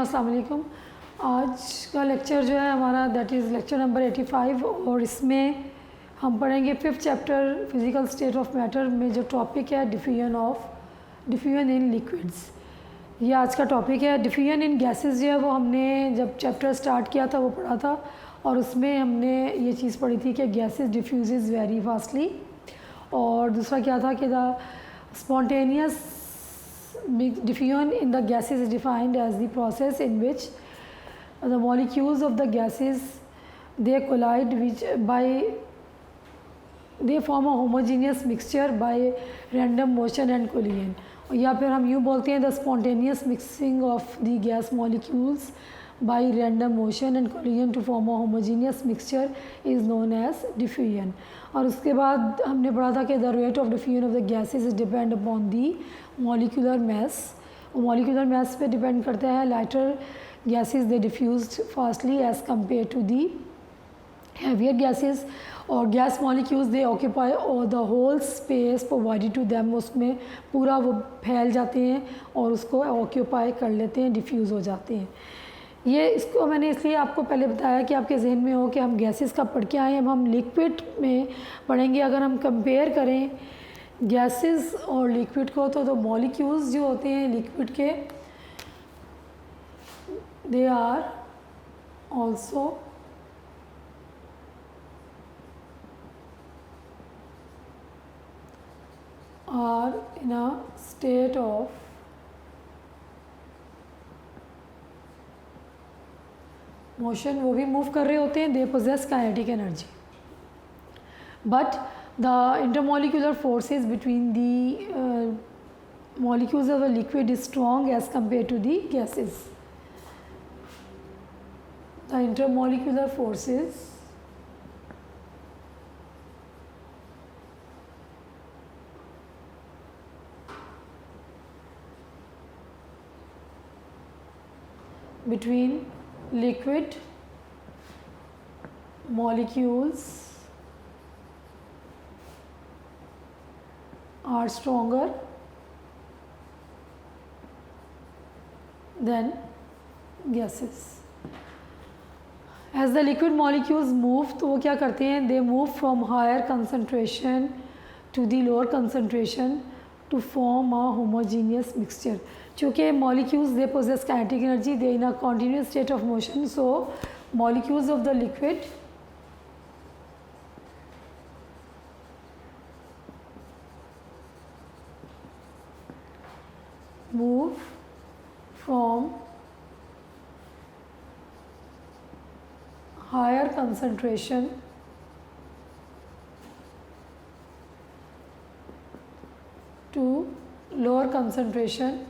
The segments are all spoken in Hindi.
अस्सलाम वालेकुम। आज का लेक्चर जो है हमारा दैट इज़ लेक्चर नंबर 85 और इसमें हम पढ़ेंगे 5th chapter physical state of matter में जो टॉपिक है डिफ्यूजन इन लिक्विड्स। ये आज का टॉपिक है। डिफ्यूजन इन गैसेस जो है वो हमने जब चैप्टर स्टार्ट किया था वो पढ़ा था और उसमें हमने ये चीज़ पढ़ी थी कि गैसेस डिफ्यूज़ वेरी फास्टली। और दूसरा क्या था कि the spontaneous diffusion in the gases is defined as the process in which the molecules of the gases they collide which by they form a homogeneous mixture by random motion and collision। या फिर हम यूँ बोलते हैं the spontaneous mixing of the gas molecules by random motion and collision to form a homogeneous mixture is known as diffusion। और उसके बाद हमने पढ़ा था कि the rate of diffusion of the gases is depend upon the molecular mass। molecular mass पे डिपेंड करते हैं। lighter gases they diffused fastly as compared to the heavier gases और गैस मॉलिक्यूल्स दे ऑक्यूपाई और the whole space provided to them, उसमें पूरा वो फैल जाते हैं और उसको ऑक्यूपाई कर लेते हैं, डिफ्यूज़ हो जाते हैं। ये इसको मैंने इसलिए आपको पहले बताया कि आपके जहन में हो कि हम गैसेस का पढ़ के आए, अब हम लिक्विड में पढ़ेंगे। अगर हम कंपेयर करें गैसेस और लिक्विड को तो मॉलिक्यूल्स जो होते हैं लिक्विड के they are also are in a state of motion, वो भी मूव कर रहे होते हैं, they possess kinetic energy, but the intermolecular forces between the molecules of a liquid is strong as compared to the gases। the intermolecular forces between liquid molecules are stronger than gases। as the liquid molecules move तो वो क्या करते हैं, they move from higher concentration to the lower concentration to form a homogeneous mixture। चूँकि molecules they possess kinetic energy, they in a continuous state of motion, so molecules of the liquid move from higher concentration to lower concentration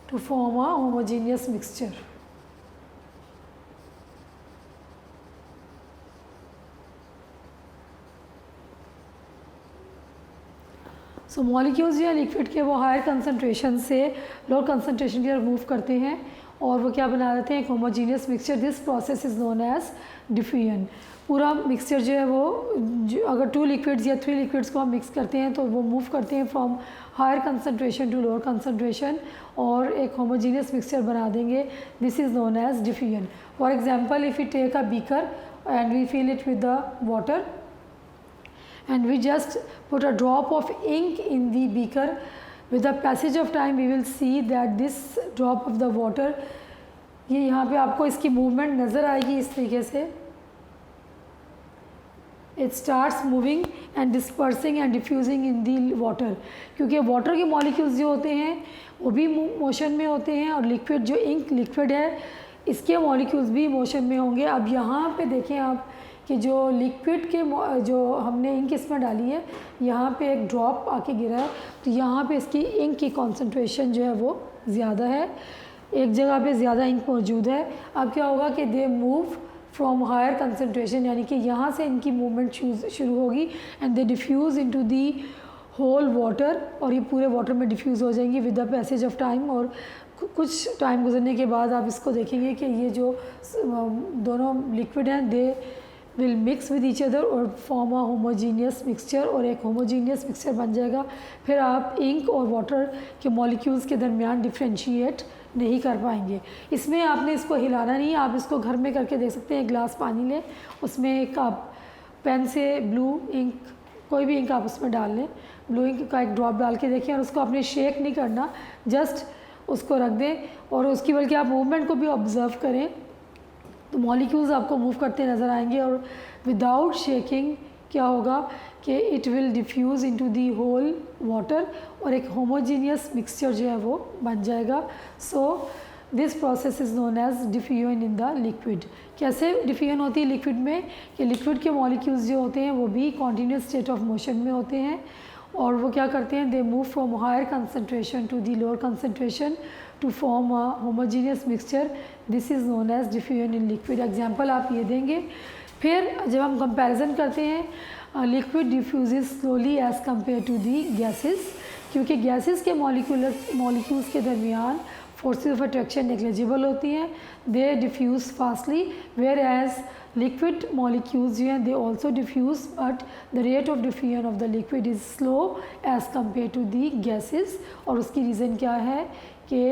to form a homogeneous mixture। So molecules जो है लिक्विड के वो हायर कंसनट्रेशन से लोअर कंसनट्रेशन की तरफ मूव करते हैं और वो क्या बना देते हैं, एक homogeneous mixture. This process is known as diffusion. पूरा मिक्सचर जो है वो अगर 2 लिक्विड्स या 3 लिक्विड्स को हम मिक्स करते हैं तो वो मूव करते हैं from higher concentration to lower concentration और एक होमोजीनियस मिक्सचर बना देंगे। This is known as diffusion. For example if you take a beaker and we fill it with the water and we just put a drop of ink in the beaker, with the passage of time we will see that this drop of the water, ये यहाँ पे आपको इसकी मूवमेंट नज़र आएगी इस तरीके से। it starts moving and dispersing and diffusing in the water, क्योंकि वाटर के मॉलिक्यूल्स जो होते हैं वो भी मोशन में होते हैं और लिक्विड जो इंक लिक्विड है इसके मॉलिक्यूल्स भी मोशन में होंगे। अब यहाँ पे देखें आप कि जो लिक्विड के जो हमने इंक इसमें डाली है यहाँ पे एक ड्रॉप आके गिरा है तो यहाँ पे इसकी इंक की कॉन्सेंट्रेशन जो है वो ज़्यादा है, एक जगह पे ज़्यादा इंक मौजूद है। अब क्या होगा कि they move from higher concentration, यानी कि यहाँ से इनकी मूवमेंट शुरू होगी and they diffuse into the whole water और ये पूरे वाटर में डिफ्यूज़ हो जाएंगी with the passage of time. और कुछ टाइम गुजरने के बाद आप इसको देखेंगे कि ये जो दोनों लिक्विड हैं they will mix with each other और फॉर्म अ होमोजीनियस मिक्सचर, और एक होमोजीनियस मिक्सचर बन जाएगा। फिर आप इंक और वाटर के मॉलिक्यूल्स के दरमियान डिफ्रेंशिएट नहीं कर पाएंगे। इसमें आपने इसको हिलाना नहीं है, आप इसको घर में करके देख सकते हैं। एक गिलास पानी लें, उसमें एक आप पेन से ब्लू इंक, कोई भी इंक आप उसमें डाल लें, ब्लू इंक का एक ड्रॉप डाल के देखें, और उसको आपने शेक नहीं करना, जस्ट उसको रख दें और उसकी बल्कि आप मूवमेंट को भी ऑब्ज़र्व करें तो मॉलिक्यूल्स आपको मूव करते नज़र आएंगे। और विदाउट शेकिंग क्या होगा कि it will diffuse into the whole water, और एक होमोजीनियस मिक्सचर जो है वो बन जाएगा। So this process is known as diffusion in the liquid. कैसे डिफ्यूजन होती है लिक्विड में, कि लिक्विड के मॉलिक्यूल्स जो होते हैं वो भी कॉन्टीन्यूस स्टेट ऑफ मोशन में होते हैं, और वो क्या करते हैं, they move from higher concentration to the lower concentration to form a homogeneous mixture. This is known as diffusion in liquid. Example आप ये देंगे। फिर जब हम कंपैरिजन करते हैं, liquid diffuses slowly as compare to the gases, क्योंकि गैसेस के मॉलिक्यूल्स के दरमियान फोर्सेस ऑफ अट्रैक्शन नेग्लिजिबल होती हैं, they diffuse fastly, whereas liquid molecules जो हैं they also diffuse, but the rate of diffusion of the liquid is slow as compare to the gases. और उसकी रीज़न क्या है कि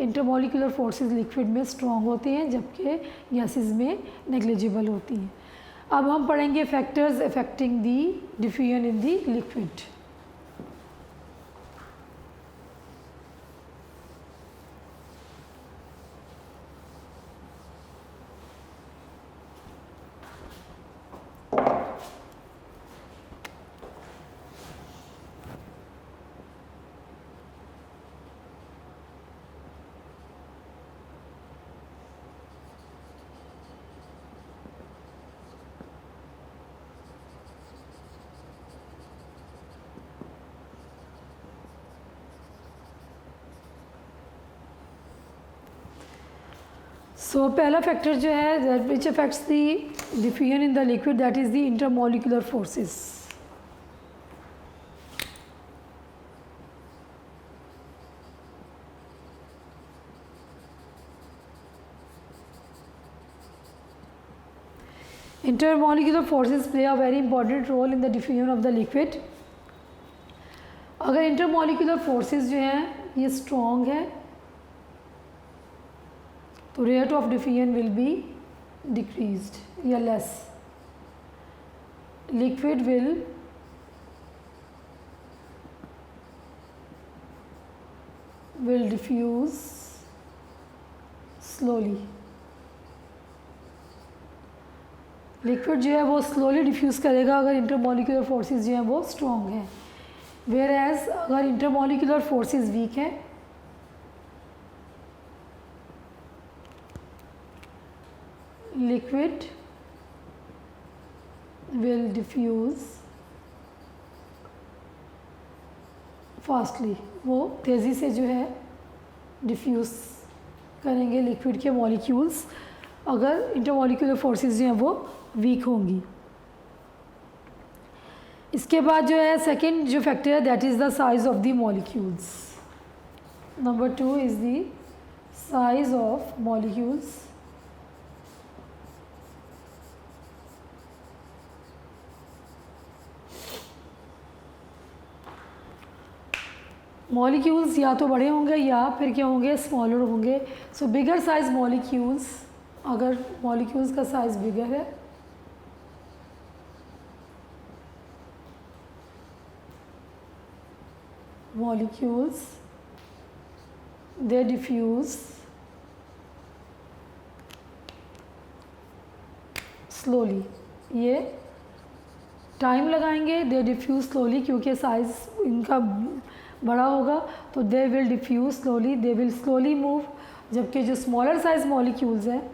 इंटरमॉलिकुलर फोर्सेस लिक्विड में स्ट्रॉन्ग होते हैं जबकि गैसेस में नेग्लिजिबल होती हैं। अब हम पढ़ेंगे factors affecting the diffusion in the liquid. So पहला फैक्टर जो है which affects the diffusion in the liquid, that is the intermolecular forces. Intermolecular forces play a very important role in the diffusion of the liquid. अगर इंटरमॉलिकुलर फोर्सेस जो हैं ये स्ट्रॉन्ग है तो rate of diffusion will be decreased या less. Liquid will diffuse slowly. Liquid जो है वो स्लोली डिफ्यूज़ करेगा अगर इंटरमॉलिकुलर फोर्सेस जो हैं वो स्ट्रॉन्ग हैं, वेयर एज अगर इंटरमॉलिकुलर फोर्सेस वीक हैं लिक्विड विल डिफ्यूज़ फास्टली, वो तेज़ी से जो है डिफ्यूज़ करेंगे लिक्विड के मॉलिक्यूल्स अगर इंटरमॉलिकुलर फोर्सेस जो हैं वो वीक होंगी। इसके बाद जो है सेकंड जो फैक्टर है that is the size of the molecules. Number 2 is the size of molecules. Molecules या तो बड़े होंगे या फिर क्या होंगे, स्मॉलर होंगे। सो बिगर साइज़ मॉलिक्यूल्स, अगर मॉलिक्यूल्स का साइज़ बिगर है मॉलिक्यूल्स दे डिफ्यूज़ स्लोली, ये टाइम लगाएंगे, दे डिफ्यूज़ स्लोली क्योंकि साइज़ इनका बड़ा होगा तो दे will diffuse slowly, they will slowly move. जबकि जो स्मॉलर साइज मॉलिक्यूल्स हैं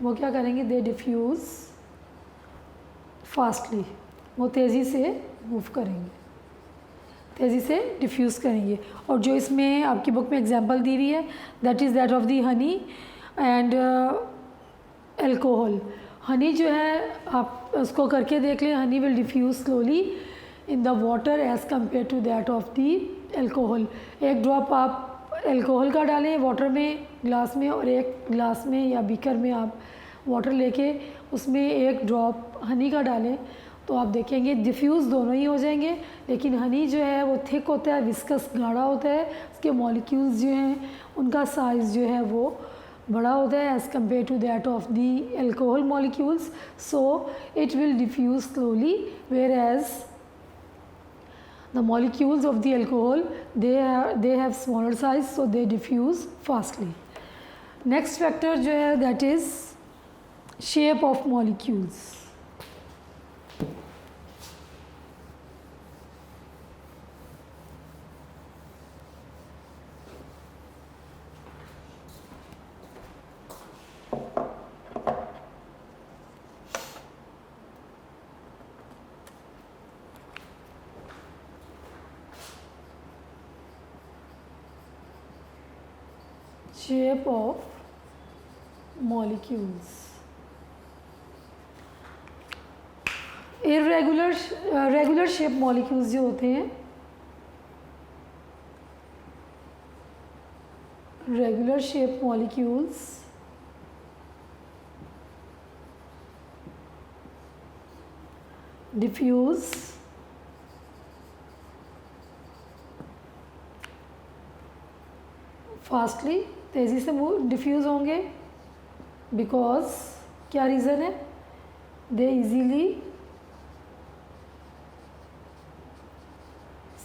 वो क्या करेंगे, दे डिफ्यूज़ फास्टली, वो तेज़ी से मूव करेंगे, तेज़ी से डिफ्यूज़ करेंगे। और जो इसमें आपकी बुक में एग्जांपल दी हुई है that is that of the honey and alcohol. Honey जो है आप उसको करके देख लें, honey will diffuse slowly in the water as compare to that of the alcohol, एक ड्रॉप आप अल्कोहल का डालें वाटर में ग्लास में, और एक ग्लास में या बीकर में आप वाटर लेके उसमें एक ड्रॉप हनी का डालें, तो आप देखेंगे डिफ्यूज़ दोनों ही हो जाएंगे। लेकिन हनी जो है वो थिक होता है, विस्कस गाढ़ा होता है, उसके मॉलिक्यूल्स जो हैं उनका साइज़ जो है वो बड़ा होता है as compare to that of the alcohol molecules, so it will diffuse slowly, whereas the molecules of the alcohol they have smaller size, so they diffuse fastly. Next factor जो है that is shape of molecules. Shape of molecules. Regular shape molecules जो होते हैं, regular shape molecules diffuse fastly, तेज़ी से डिफ्यूज़ होंगे, बिकॉज क्या रीज़न है, they easily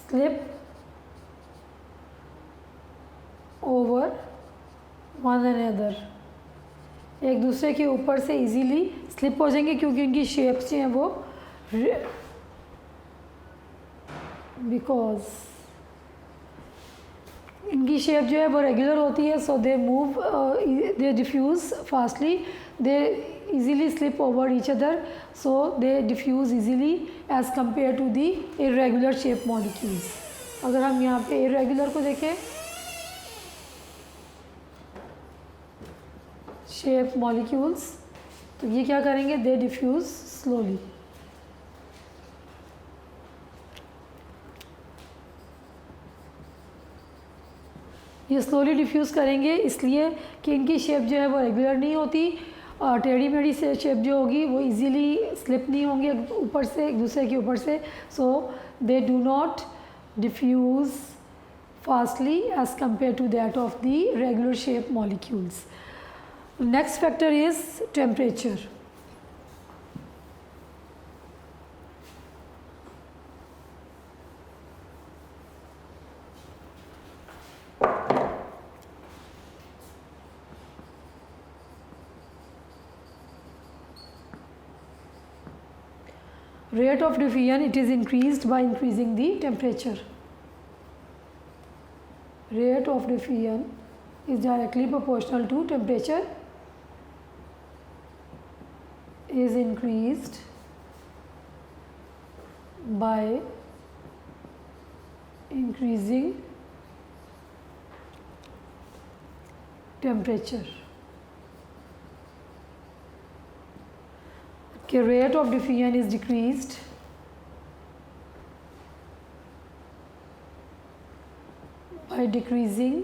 slip over one another, एक दूसरे के ऊपर से इजीली स्लिप हो जाएंगे क्योंकि उनकी शेप्स जो हैं वो बिकॉज इनकी शेप जो है वो रेगुलर होती है, so they move they diffuse fastly, they easily slip over each other, so they diffuse easily as compared to the irregular shape molecules. अगर हम यहाँ पे irregular को देखें, shape molecules, तो ये क्या करेंगे, they diffuse slowly. ये स्लोली डिफ्यूज़ करेंगे इसलिए कि इनकी शेप जो है वो रेगुलर नहीं होती, और टेढ़ी मेढ़ी से शेप जो होगी वो इजीली स्लिप नहीं होंगे ऊपर से एक दूसरे के ऊपर से, so they do not diffuse fastly as compare to that of the regular shape molecules. Next factor is temperature. Rate of diffusion, it is increased by increasing the temperature. Rate of diffusion is directly proportional to temperature, is increased by increasing temperature. कि rate of diffusion is decreased by decreasing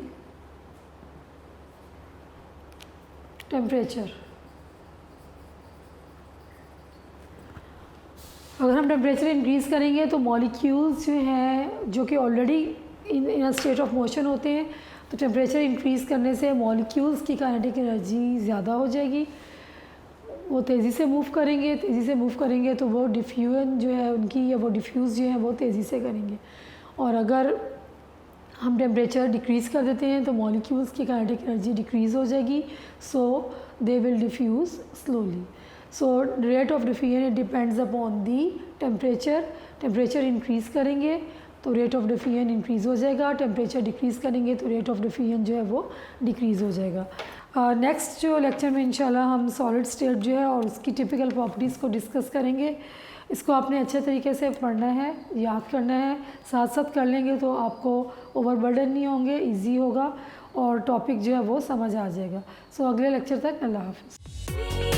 temperature. अगर हम टेम्परेचर इंक्रीज़ करेंगे तो मॉलिक्यूल्स जो हैं जो कि already in a state of motion होते हैं, तो टेम्परेचर इंक्रीज़ करने से मॉलिक्यूल्स की काइनेटिक एनर्जी ज़्यादा हो जाएगी, वो तेज़ी से मूव करेंगे तो वो डिफ्यूजन जो है उनकी या वो डिफ्यूज़ जो है वो तेज़ी से करेंगे. और अगर हम टेम्परेचर डिक्रीज़ कर देते हैं तो मॉलिक्यूल्स की काइनेटिक एनर्जी डिक्रीज़ हो जाएगी, so they will diffuse slowly. So rate of diffusion it depends upon the temperature. Temperature increase करेंगे तो रेट ऑफ डिफ्यूजन इंक्रीज़ हो जाएगा, टेम्परेचर डिक्रीज़ करेंगे तो रेट ऑफ डिफ्यूजन जो है वो डिक्रीज़ हो जाएगा. नेक्स्ट जो लेक्चर में इंशाल्लाह हम सॉलिड स्टेट जो है और उसकी टिपिकल प्रॉपर्टीज़ को डिस्कस करेंगे. इसको आपने अच्छे तरीके से पढ़ना है, याद करना है, साथ साथ कर लेंगे तो आपको ओवरबर्डन नहीं होंगे, इजी होगा और टॉपिक जो है वो समझ आ जाएगा. सो अगले लेक्चर तक अल्लाह हाफ़िज़.